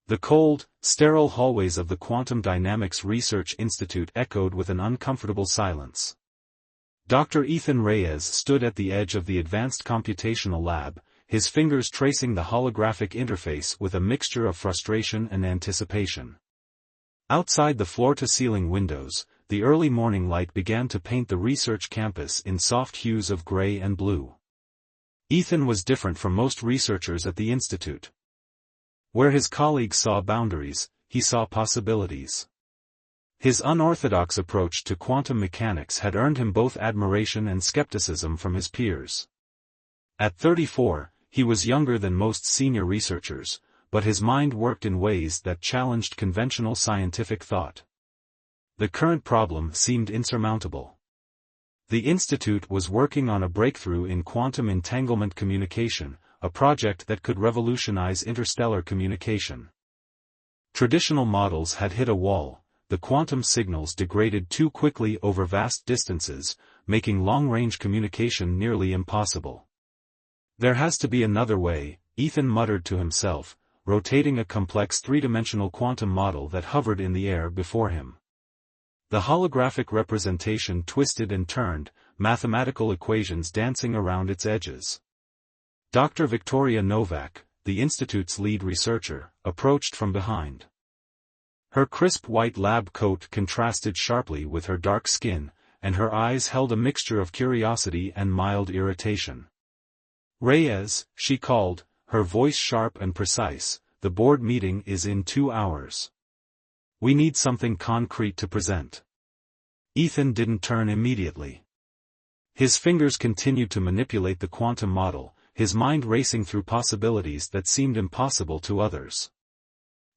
The cold, sterile hallways of the Quantum Dynamics Research Institute echoed with an uncomfortable silence. Dr. Ethan Reyes stood at the edge of the advanced computational lab, his fingers tracing the holographic interface with a mixture of frustration and anticipation. Outside the floor-to-ceiling windows, the early morning light began to paint the research campus in soft hues of gray and blue. Ethan was different from most researchers at the institute. Where his colleagues saw boundaries, he saw possibilities. His unorthodox approach to quantum mechanics had earned him both admiration and skepticism from his peers. At 34, he was younger than most senior researchers, but his mind worked in ways that challenged conventional scientific thought. The current problem seemed insurmountable. The institute was working on a breakthrough in quantum entanglement communication, a project that could revolutionize interstellar communication. Traditional models had hit a wall, the quantum signals degraded too quickly over vast distances, making long-range communication nearly impossible. There has to be another way, Ethan muttered to himself, rotating a complex three-dimensional quantum model that hovered in the air before him. The holographic representation twisted and turned, mathematical equations dancing around its edges. Dr. Victoria Novak, the institute's lead researcher, approached from behind. Her crisp white lab coat contrasted sharply with her dark skin, and her eyes held a mixture of curiosity and mild irritation. "Reyes," she called, her voice sharp and precise, "the board meeting is in 2 hours. We need something concrete to present." Ethan didn't turn immediately. His fingers continued to manipulate the quantum model, his mind racing through possibilities that seemed impossible to others.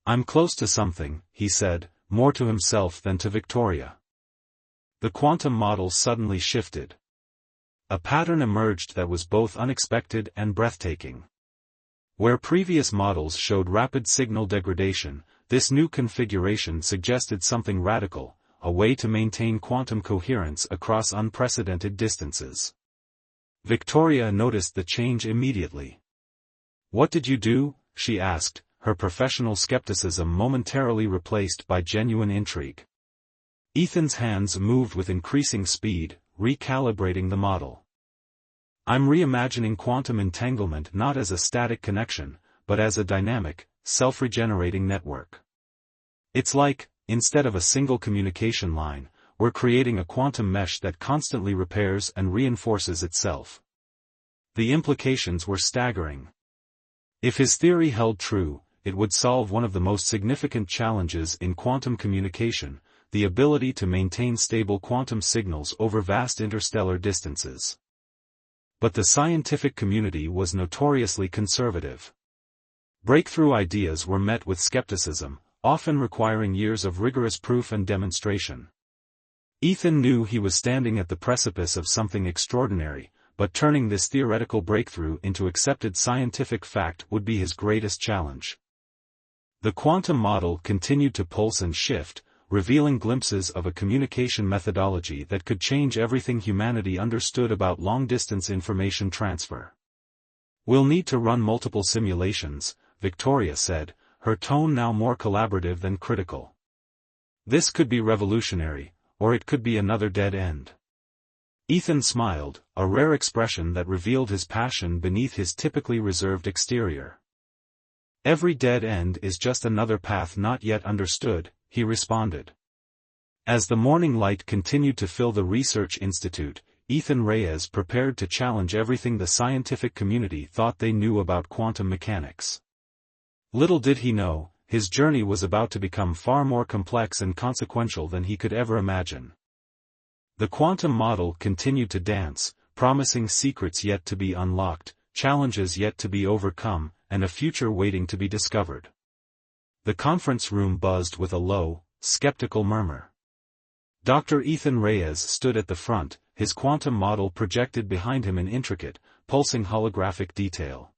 "I'm close to something," he said, more to himself than to Victoria. The quantum model suddenly shifted. A pattern emerged that was both unexpected and breathtaking. Where previous models showed rapid signal degradation, this new configuration suggested something radical, a way to maintain quantum coherence across unprecedented distances. Victoria noticed the change immediately. "What did you do?" she asked, her professional skepticism momentarily replaced by genuine intrigue. Ethan's hands moved with increasing speed, recalibrating the model. "I'm reimagining quantum entanglement not as a static connection, but as a dynamic, self-regenerating network. It's like, instead of a single communication line, we're creating a quantum mesh that constantly repairs and reinforces itself." The implications were staggering. If his theory held true, it would solve one of the most significant challenges in quantum communication, the ability to maintain stable quantum signals over vast interstellar distances. But the scientific community was notoriously conservative. Breakthrough ideas were met with skepticism, often requiring years of rigorous proof and demonstration. Ethan knew he was standing at the precipice of something extraordinary, but turning this theoretical breakthrough into accepted scientific fact would be his greatest challenge. The quantum model continued to pulse and shift, revealing glimpses of a communication methodology that could change everything humanity understood about long-distance information transfer. "We'll need to run multiple simulations," Victoria said, her tone now more collaborative than critical. "This could be revolutionary, or it could be another dead end." Ethan smiled, a rare expression that revealed his passion beneath his typically reserved exterior. "Every dead end is just another path not yet understood," he responded. As the morning light continued to fill the research institute, Ethan Reyes prepared to challenge everything the scientific community thought they knew about quantum mechanics. Little did he know, his journey was about to become far more complex and consequential than he could ever imagine. The quantum model continued to dance, promising secrets yet to be unlocked, challenges yet to be overcome, and a future waiting to be discovered. The conference room buzzed with a low, skeptical murmur. Dr. Ethan Reyes stood at the front, his quantum model projected behind him in intricate, pulsing holographic detail.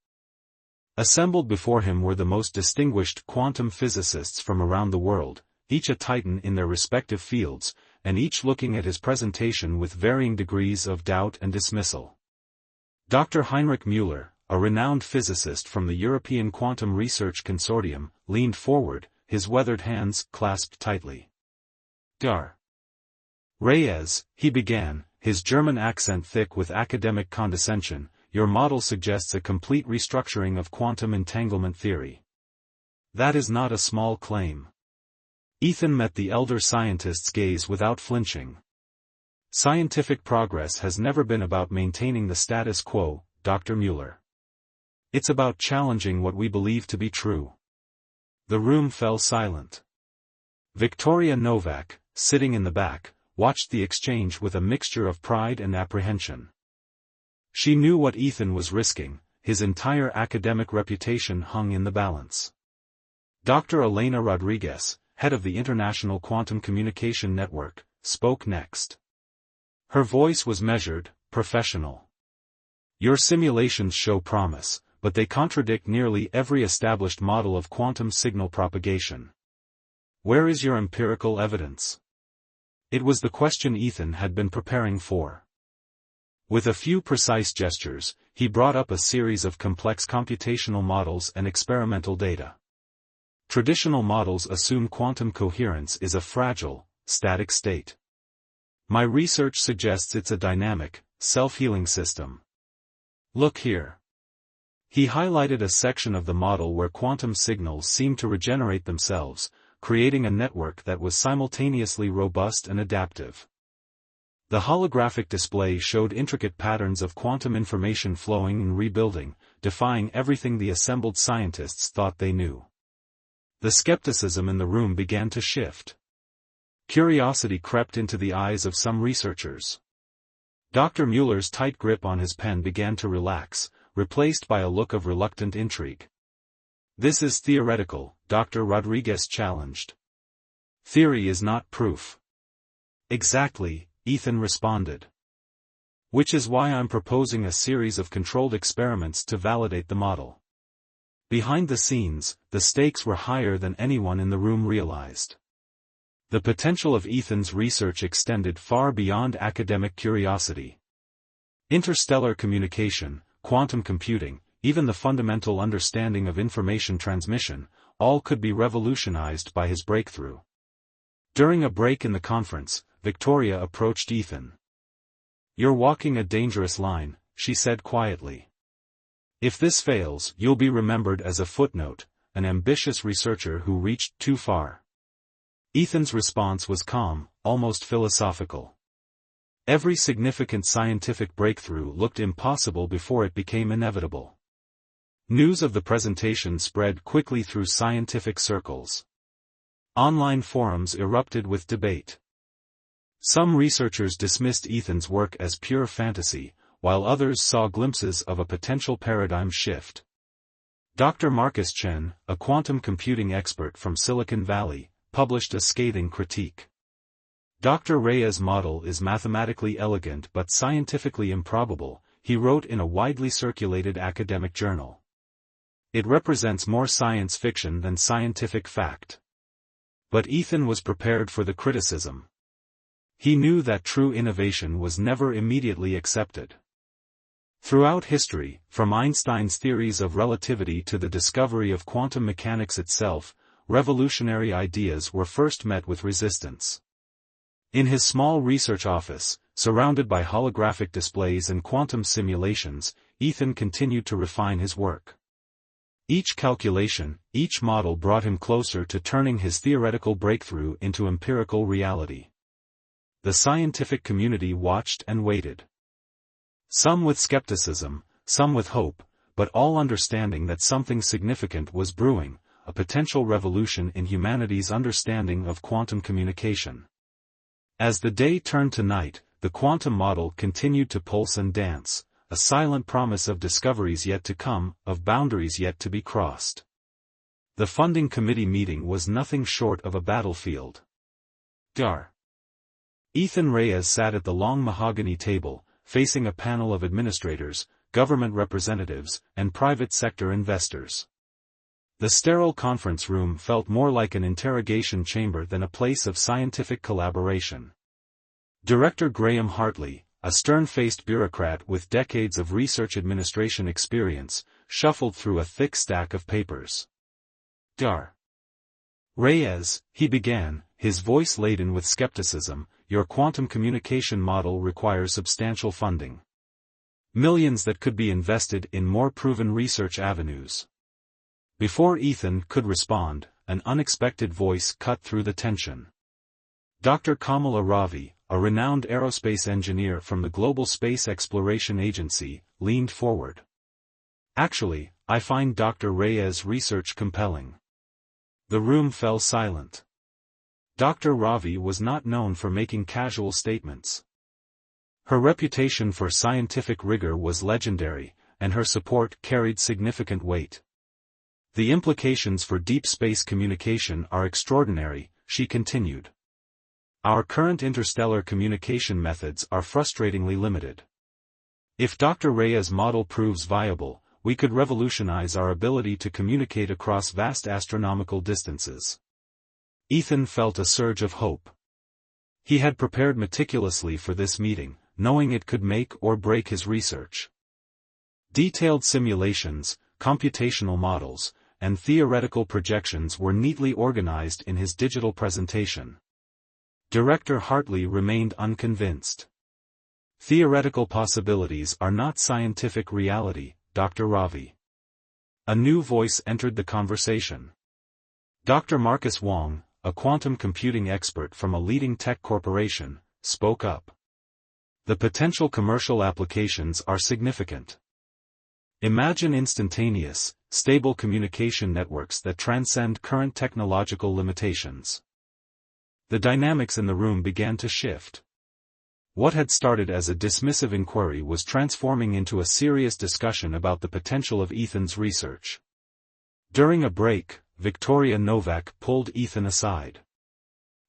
Assembled before him were the most distinguished quantum physicists from around the world, each a titan in their respective fields, and each looking at his presentation with varying degrees of doubt and dismissal. Dr. Heinrich Müller, a renowned physicist from the European Quantum Research Consortium, leaned forward, his weathered hands clasped tightly. Dr. Reyes, he began, his German accent thick with academic condescension, your model suggests a complete restructuring of quantum entanglement theory. That is not a small claim. Ethan met the elder scientist's gaze without flinching. Scientific progress has never been about maintaining the status quo, Dr. Mueller. It's about challenging what we believe to be true. The room fell silent. Victoria Novak, sitting in the back, watched the exchange with a mixture of pride and apprehension. She knew what Ethan was risking, his entire academic reputation hung in the balance. Dr. Elena Rodriguez, head of the International Quantum Communication Network, spoke next. Her voice was measured, professional. Your simulations show promise, but they contradict nearly every established model of quantum signal propagation. Where is your empirical evidence? It was the question Ethan had been preparing for. With a few precise gestures, he brought up a series of complex computational models and experimental data. Traditional models assume quantum coherence is a fragile, static state. My research suggests it's a dynamic, self-healing system. Look here. He highlighted a section of the model where quantum signals seem to regenerate themselves, creating a network that was simultaneously robust and adaptive. The holographic display showed intricate patterns of quantum information flowing and rebuilding, defying everything the assembled scientists thought they knew. The skepticism in the room began to shift. Curiosity crept into the eyes of some researchers. Dr. Mueller's tight grip on his pen began to relax, replaced by a look of reluctant intrigue. This is theoretical, Dr. Rodriguez challenged. Theory is not proof. Exactly, Ethan responded. Which is why I'm proposing a series of controlled experiments to validate the model. Behind the scenes, the stakes were higher than anyone in the room realized. The potential of Ethan's research extended far beyond academic curiosity. Interstellar communication, quantum computing, even the fundamental understanding of information transmission, all could be revolutionized by his breakthrough. During a break in the conference, Victoria approached Ethan. You're walking a dangerous line, she said quietly. If this fails, you'll be remembered as a footnote, an ambitious researcher who reached too far. Ethan's response was calm, almost philosophical. Every significant scientific breakthrough looked impossible before it became inevitable. News of the presentation spread quickly through scientific circles. Online forums erupted with debate. Some researchers dismissed Ethan's work as pure fantasy, while others saw glimpses of a potential paradigm shift. Dr. Marcus Chen, a quantum computing expert from Silicon Valley, published a scathing critique. Dr. Reyes' model is mathematically elegant but scientifically improbable, he wrote in a widely circulated academic journal. It represents more science fiction than scientific fact. But Ethan was prepared for the criticism. He knew that true innovation was never immediately accepted. Throughout history, from Einstein's theories of relativity to the discovery of quantum mechanics itself, revolutionary ideas were first met with resistance. In his small research office, surrounded by holographic displays and quantum simulations, Ethan continued to refine his work. Each calculation, each model brought him closer to turning his theoretical breakthrough into empirical reality. The scientific community watched and waited. Some with skepticism, some with hope, but all understanding that something significant was brewing, a potential revolution in humanity's understanding of quantum communication. As the day turned to night, the quantum model continued to pulse and dance, a silent promise of discoveries yet to come, of boundaries yet to be crossed. The funding committee meeting was nothing short of a battlefield. Dr. Ethan Reyes sat at the long mahogany table, facing a panel of administrators, government representatives, and private sector investors. The sterile conference room felt more like an interrogation chamber than a place of scientific collaboration. Director Graham Hartley, a stern-faced bureaucrat with decades of research administration experience, shuffled through a thick stack of papers. Dr. Reyes, he began, his voice laden with skepticism, your quantum communication model requires substantial funding. Millions that could be invested in more proven research avenues. Before Ethan could respond, an unexpected voice cut through the tension. Dr. Kamala Ravi, a renowned aerospace engineer from the Global Space Exploration Agency, leaned forward. Actually, I find Dr. Reyes' research compelling. The room fell silent. Dr. Ravi was not known for making casual statements. Her reputation for scientific rigor was legendary, and her support carried significant weight. The implications for deep space communication are extraordinary, she continued. Our current interstellar communication methods are frustratingly limited. If Dr. Reyes' model proves viable, we could revolutionize our ability to communicate across vast astronomical distances. Ethan felt a surge of hope. He had prepared meticulously for this meeting, knowing it could make or break his research. Detailed simulations, computational models, and theoretical projections were neatly organized in his digital presentation. Director Hartley remained unconvinced. Theoretical possibilities are not scientific reality, Dr. Ravi. A new voice entered the conversation. Dr. Marcus Wong, a quantum computing expert from a leading tech corporation, spoke up. The potential commercial applications are significant. Imagine instantaneous, stable communication networks that transcend current technological limitations. The dynamics in the room began to shift. What had started as a dismissive inquiry was transforming into a serious discussion about the potential of Ethan's research. During a break, Victoria Novak pulled Ethan aside.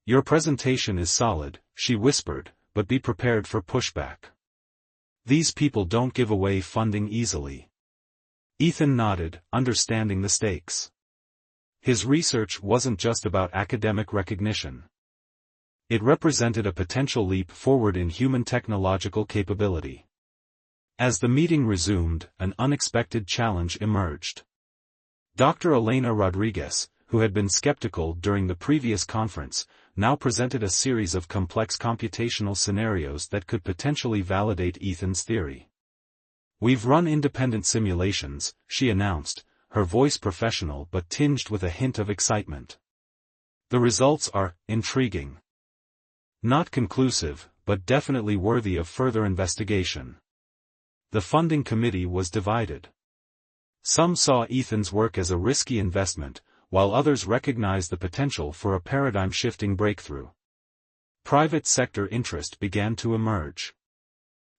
Your presentation is solid, she whispered, but be prepared for pushback. These people don't give away funding easily. Ethan nodded, understanding the stakes. His research wasn't just about academic recognition. It represented a potential leap forward in human technological capability. As the meeting resumed, an unexpected challenge emerged. Dr. Elena Rodriguez, who had been skeptical during the previous conference, now presented a series of complex computational scenarios that could potentially validate Ethan's theory. We've run independent simulations, she announced, her voice professional but tinged with a hint of excitement. The results are intriguing. Not conclusive, but definitely worthy of further investigation. The funding committee was divided. Some saw Ethan's work as a risky investment, while others recognized the potential for a paradigm-shifting breakthrough. Private sector interest began to emerge.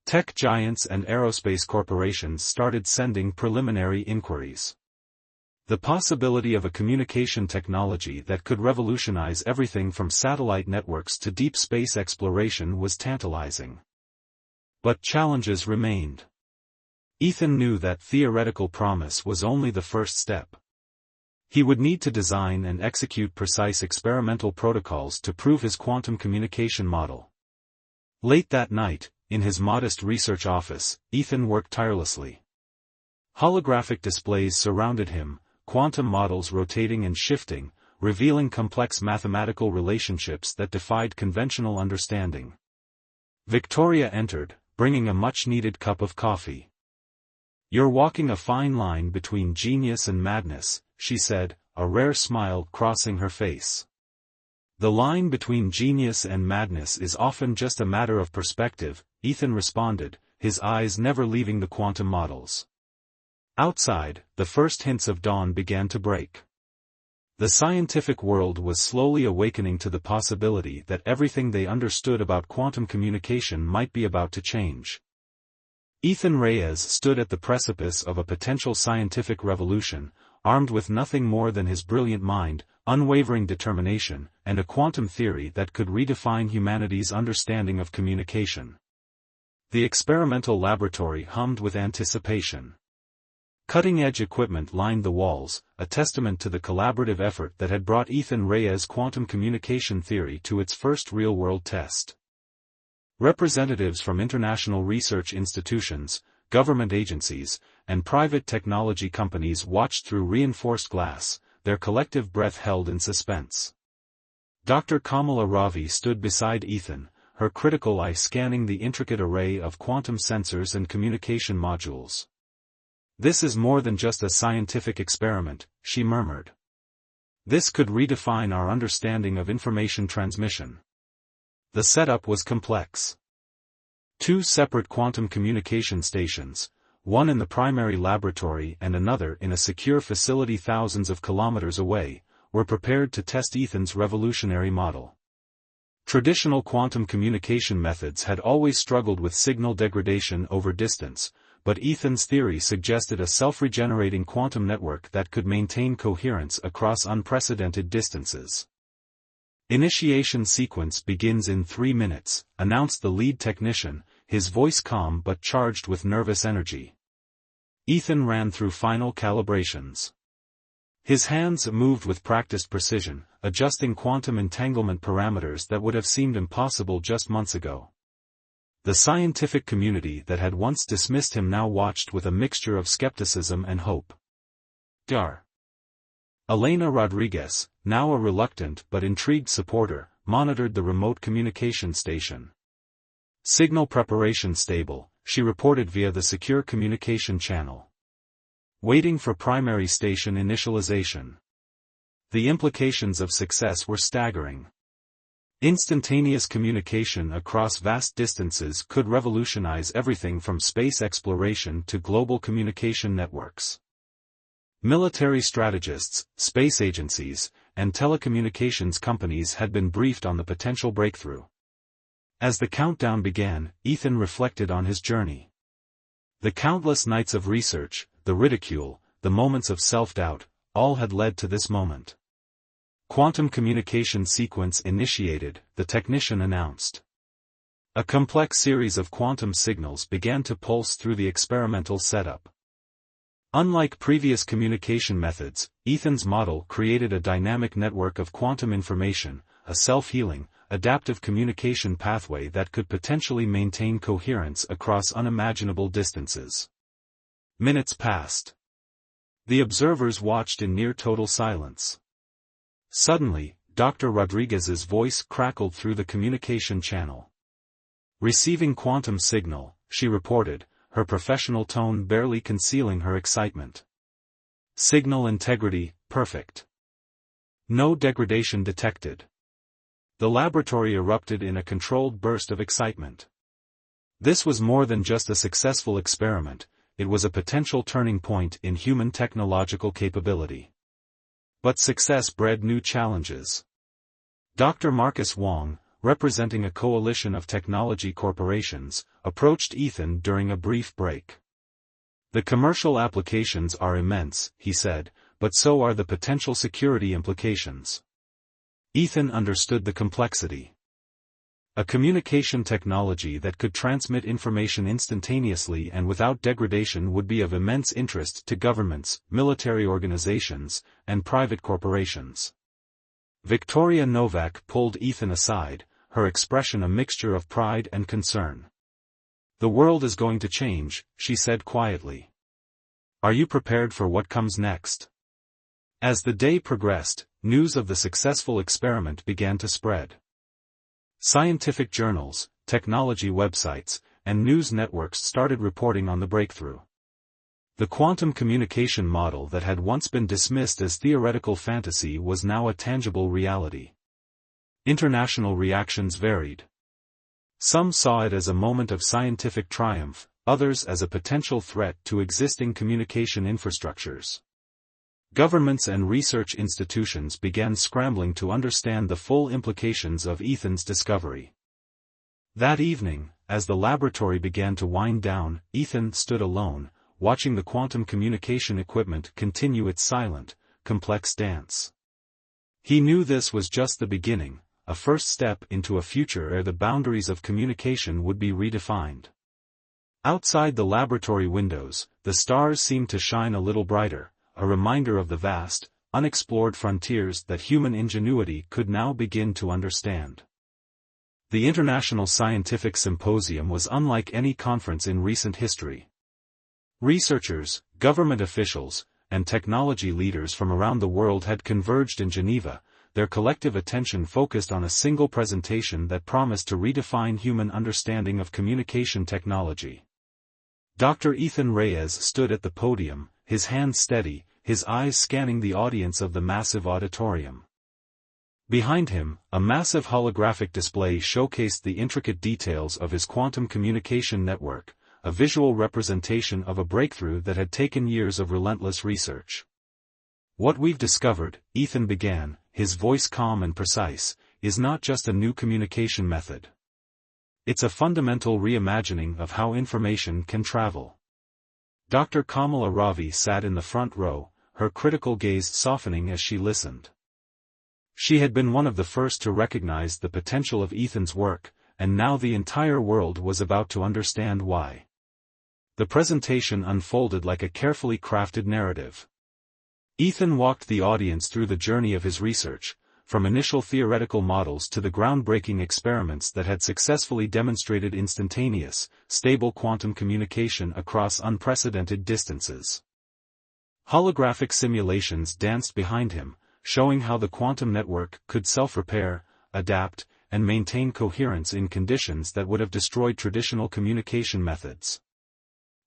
Tech giants and aerospace corporations started sending preliminary inquiries. The possibility of a communication technology that could revolutionize everything from satellite networks to deep space exploration was tantalizing. But challenges remained. Ethan knew that theoretical promise was only the first step. He would need to design and execute precise experimental protocols to prove his quantum communication model. Late that night, in his modest research office, Ethan worked tirelessly. Holographic displays surrounded him, quantum models rotating and shifting, revealing complex mathematical relationships that defied conventional understanding. Victoria entered, bringing a much-needed cup of coffee. You're walking a fine line between genius and madness, she said, a rare smile crossing her face. The line between genius and madness is often just a matter of perspective, Ethan responded, his eyes never leaving the quantum models. Outside, the first hints of dawn began to break. The scientific world was slowly awakening to the possibility that everything they understood about quantum communication might be about to change. Ethan Reyes stood at the precipice of a potential scientific revolution, armed with nothing more than his brilliant mind, unwavering determination, and a quantum theory that could redefine humanity's understanding of communication. The experimental laboratory hummed with anticipation. Cutting-edge equipment lined the walls, a testament to the collaborative effort that had brought Ethan Reyes' quantum communication theory to its first real-world test. Representatives from international research institutions, government agencies, and private technology companies watched through reinforced glass, their collective breath held in suspense. Dr. Kamala Ravi stood beside Ethan, her critical eye scanning the intricate array of quantum sensors and communication modules. "This is more than just a scientific experiment," she murmured. "This could redefine our understanding of information transmission." The setup was complex. Two separate quantum communication stations, one in the primary laboratory and another in a secure facility thousands of kilometers away, were prepared to test Ethan's revolutionary model. Traditional quantum communication methods had always struggled with signal degradation over distance, but Ethan's theory suggested a self-regenerating quantum network that could maintain coherence across unprecedented distances. "Initiation sequence begins in 3 minutes, announced the lead technician, his voice calm but charged with nervous energy. Ethan ran through final calibrations. His hands moved with practiced precision, adjusting quantum entanglement parameters that would have seemed impossible just months ago. The scientific community that had once dismissed him now watched with a mixture of skepticism and hope. Dr. Elena Rodriguez, now a reluctant but intrigued supporter, monitored the remote communication station. "Signal preparation stable," she reported via the secure communication channel. "Waiting for primary station initialization." The implications of success were staggering. Instantaneous communication across vast distances could revolutionize everything from space exploration to global communication networks. Military strategists, space agencies, and telecommunications companies had been briefed on the potential breakthrough. As the countdown began, Ethan reflected on his journey. The countless nights of research, the ridicule, the moments of self-doubt, all had led to this moment. "Quantum communication sequence initiated," the technician announced. A complex series of quantum signals began to pulse through the experimental setup. Unlike previous communication methods, Ethan's model created a dynamic network of quantum information, a self-healing, adaptive communication pathway that could potentially maintain coherence across unimaginable distances. Minutes passed. The observers watched in near total silence. Suddenly, Dr. Rodriguez's voice crackled through the communication channel. "Receiving quantum signal," she reported, her professional tone barely concealing her excitement. "Signal integrity, perfect. No degradation detected." The laboratory erupted in a controlled burst of excitement. This was more than just a successful experiment, it was a potential turning point in human technological capability. But success bred new challenges. Dr. Marcus Wong, representing a coalition of technology corporations, approached Ethan during a brief break. "The commercial applications are immense," he said, "but so are the potential security implications." Ethan understood the complexity. A communication technology that could transmit information instantaneously and without degradation would be of immense interest to governments, military organizations, and private corporations. Victoria Novak pulled Ethan aside, her expression a mixture of pride and concern. "The world is going to change," she said quietly. "Are you prepared for what comes next?" As the day progressed, news of the successful experiment began to spread. Scientific journals, technology websites, and news networks started reporting on the breakthrough. The quantum communication model that had once been dismissed as theoretical fantasy was now a tangible reality. International reactions varied. Some saw it as a moment of scientific triumph, others as a potential threat to existing communication infrastructures. Governments and research institutions began scrambling to understand the full implications of Ethan's discovery. That evening, as the laboratory began to wind down, Ethan stood alone, watching the quantum communication equipment continue its silent, complex dance. He knew this was just the beginning, a first step into a future where the boundaries of communication would be redefined. Outside the laboratory windows, the stars seemed to shine a little brighter, a reminder of the vast, unexplored frontiers that human ingenuity could now begin to understand. The International Scientific Symposium was unlike any conference in recent history. Researchers, government officials, and technology leaders from around the world had converged in Geneva, their collective attention focused on a single presentation that promised to redefine human understanding of communication technology. Dr. Ethan Reyes stood at the podium, his hands steady, his eyes scanning the audience of the massive auditorium. Behind him, a massive holographic display showcased the intricate details of his quantum communication network, a visual representation of a breakthrough that had taken years of relentless research. "What we've discovered," Ethan began, his voice calm and precise, "is not just a new communication method. It's a fundamental reimagining of how information can travel." Dr. Kamala Ravi sat in the front row, her critical gaze softening as she listened. She had been one of the first to recognize the potential of Ethan's work, and now the entire world was about to understand why. The presentation unfolded like a carefully crafted narrative. Ethan walked the audience through the journey of his research, from initial theoretical models to the groundbreaking experiments that had successfully demonstrated instantaneous, stable quantum communication across unprecedented distances. Holographic simulations danced behind him, showing how the quantum network could self-repair, adapt, and maintain coherence in conditions that would have destroyed traditional communication methods.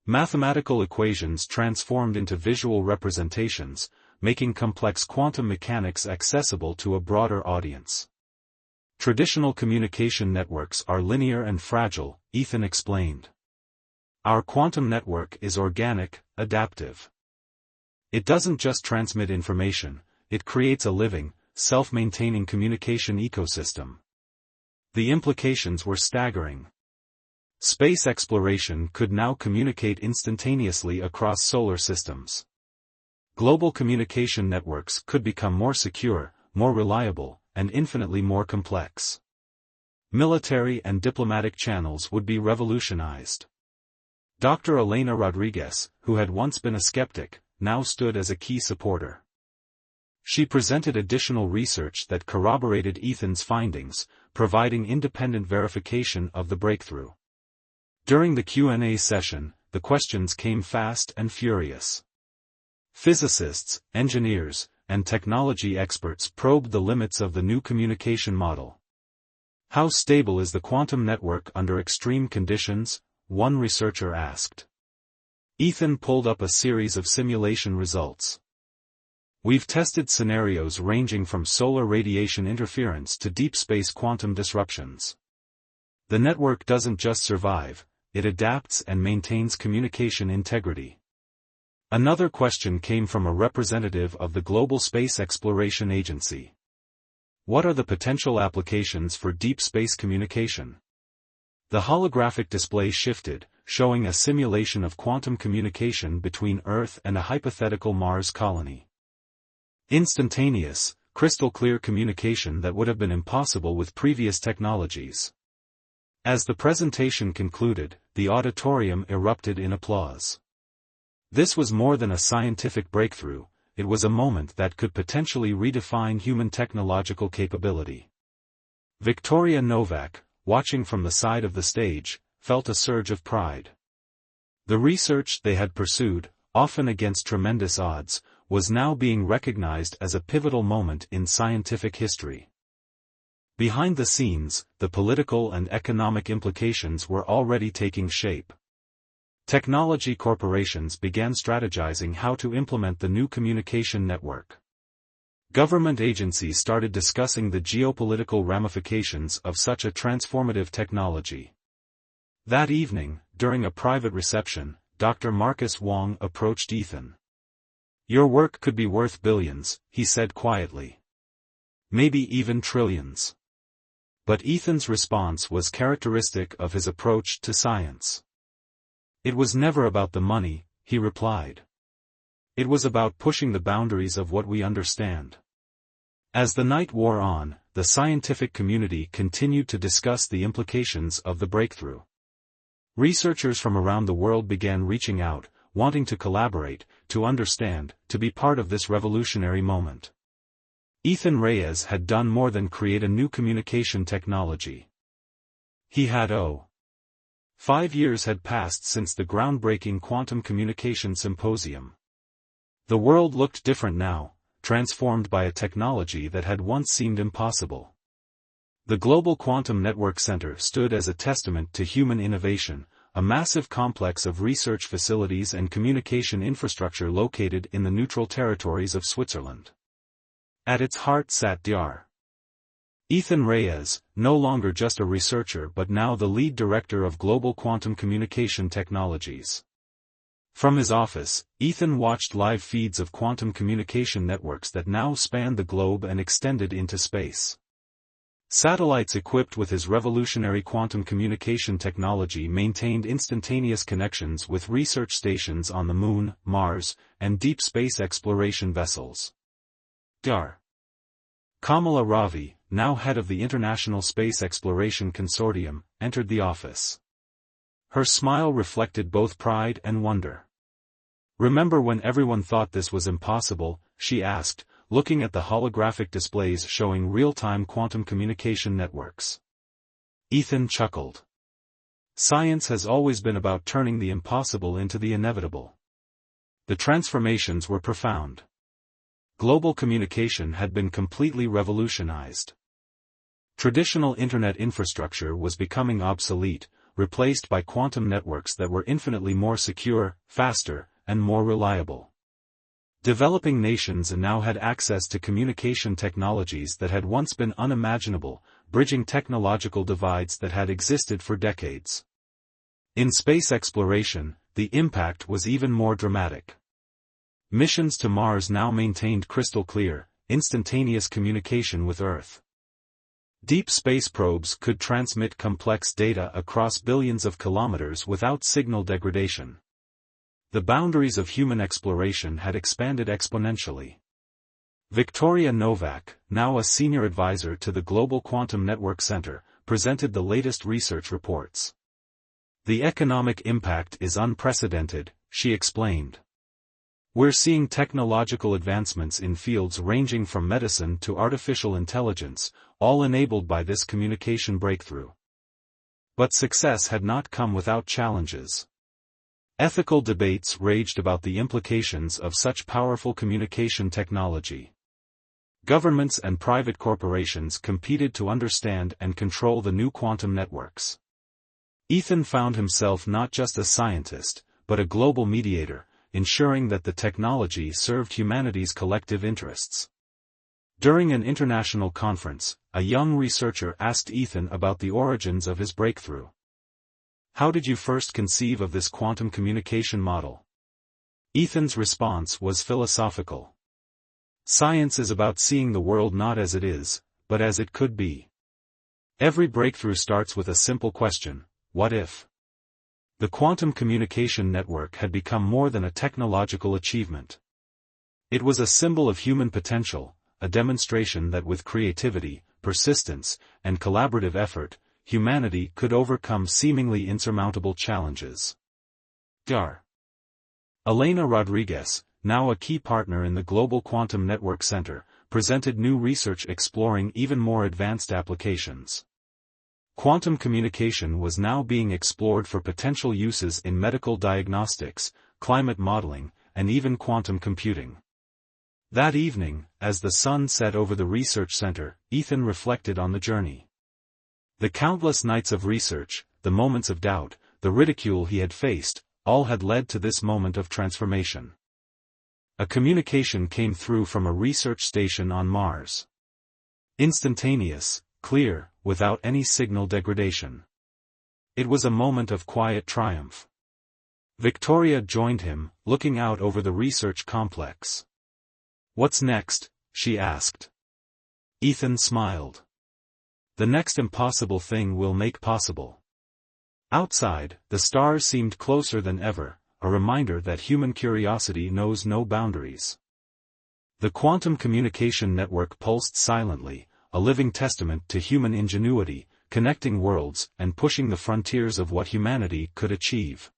Mathematical equations transformed into visual representations, making complex quantum mechanics accessible to a broader audience. "Traditional communication networks are linear and fragile," Ethan explained. "Our quantum network is organic, adaptive. It doesn't just transmit information, it creates a living, self-maintaining communication ecosystem." The implications were staggering. Space exploration could now communicate instantaneously across solar systems. Global communication networks could become more secure, more reliable, and infinitely more complex. Military and diplomatic channels would be revolutionized. Dr. Elena Rodriguez, who had once been a skeptic, now stood as a key supporter. She presented additional research that corroborated Ethan's findings, providing independent verification of the breakthrough. During the Q&A session, the questions came fast and furious. Physicists, engineers, and technology experts probed the limits of the new communication model. "How stable is the quantum network under extreme conditions?" one researcher asked. Ethan pulled up a series of simulation results. "We've tested scenarios ranging from solar radiation interference to deep space quantum disruptions. The network doesn't just survive, it adapts and maintains communication integrity." Another question came from a representative of the Global Space Exploration Agency. "What are the potential applications for deep space communication?" The holographic display shifted, showing a simulation of quantum communication between Earth and a hypothetical Mars colony. Instantaneous, crystal-clear communication that would have been impossible with previous technologies. As the presentation concluded, the auditorium erupted in applause. This was more than a scientific breakthrough, it was a moment that could potentially redefine human technological capability. Victoria Novak, watching from the side of the stage, felt a surge of pride. The research they had pursued, often against tremendous odds, was now being recognized as a pivotal moment in scientific history. Behind the scenes, the political and economic implications were already taking shape. Technology corporations began strategizing how to implement the new communication network. Government agencies started discussing the geopolitical ramifications of such a transformative technology. That evening, during a private reception, Dr. Marcus Wong approached Ethan. "Your work could be worth billions," he said quietly. "Maybe even trillions." But Ethan's response was characteristic of his approach to science. "It was never about the money," he replied. "It was about pushing the boundaries of what we understand." As the night wore on, the scientific community continued to discuss the implications of the breakthrough. Researchers from around the world began reaching out, wanting to collaborate, to understand, to be part of this revolutionary moment. Ethan Reyes had done more than create a new communication technology. He had 5 years had passed since the groundbreaking quantum communication symposium. The world looked different now, transformed by a technology that had once seemed impossible. The Global Quantum Network Center stood as a testament to human innovation, a massive complex of research facilities and communication infrastructure located in the neutral territories of Switzerland. At its heart sat Dr. Ethan Reyes, no longer just a researcher but now the lead director of Global Quantum Communication Technologies. From his office, Ethan watched live feeds of quantum communication networks that now spanned the globe and extended into space. Satellites equipped with his revolutionary quantum communication technology maintained instantaneous connections with research stations on the Moon, Mars, and deep space exploration vessels. Dr. Kamala Ravi, now head of the International Space Exploration Consortium, entered the office. Her smile reflected both pride and wonder. "Remember when everyone thought this was impossible?" she asked, looking at the holographic displays showing real-time quantum communication networks. Ethan chuckled. "Science has always been about turning the impossible into the inevitable." The transformations were profound. Global communication had been completely revolutionized. Traditional internet infrastructure was becoming obsolete, replaced by quantum networks that were infinitely more secure, faster, and more reliable. Developing nations now had access to communication technologies that had once been unimaginable, bridging technological divides that had existed for decades. In space exploration, the impact was even more dramatic. Missions to Mars now maintained crystal-clear, instantaneous communication with Earth. Deep space probes could transmit complex data across billions of kilometers without signal degradation. The boundaries of human exploration had expanded exponentially. Victoria Novak, now a senior advisor to the Global Quantum Network Center, presented the latest research reports. "The economic impact is unprecedented," she explained. "We're seeing technological advancements in fields ranging from medicine to artificial intelligence, all enabled by this communication breakthrough." But success had not come without challenges. Ethical debates raged about the implications of such powerful communication technology. Governments and private corporations competed to understand and control the new quantum networks. Ethan found himself not just a scientist, but a global mediator, ensuring that the technology served humanity's collective interests. During an international conference, a young researcher asked Ethan about the origins of his breakthrough. "How did you first conceive of this quantum communication model?" Ethan's response was philosophical. "Science is about seeing the world not as it is, but as it could be. Every breakthrough starts with a simple question: what if?" The quantum communication network had become more than a technological achievement. It was a symbol of human potential, a demonstration that with creativity, persistence, and collaborative effort, humanity could overcome seemingly insurmountable challenges. Dr. Elena Rodriguez, now a key partner in the Global Quantum Network Center, presented new research exploring even more advanced applications. Quantum communication was now being explored for potential uses in medical diagnostics, climate modeling, and even quantum computing. That evening, as the sun set over the research center, Ethan reflected on the journey. The countless nights of research, the moments of doubt, the ridicule he had faced, all had led to this moment of transformation. A communication came through from a research station on Mars. Instantaneous, clear, without any signal degradation. It was a moment of quiet triumph. Victoria joined him, looking out over the research complex. "What's next?" she asked. Ethan smiled. "The next impossible thing we'll make possible." Outside, the stars seemed closer than ever, a reminder that human curiosity knows no boundaries. The quantum communication network pulsed silently, a living testament to human ingenuity, connecting worlds and pushing the frontiers of what humanity could achieve.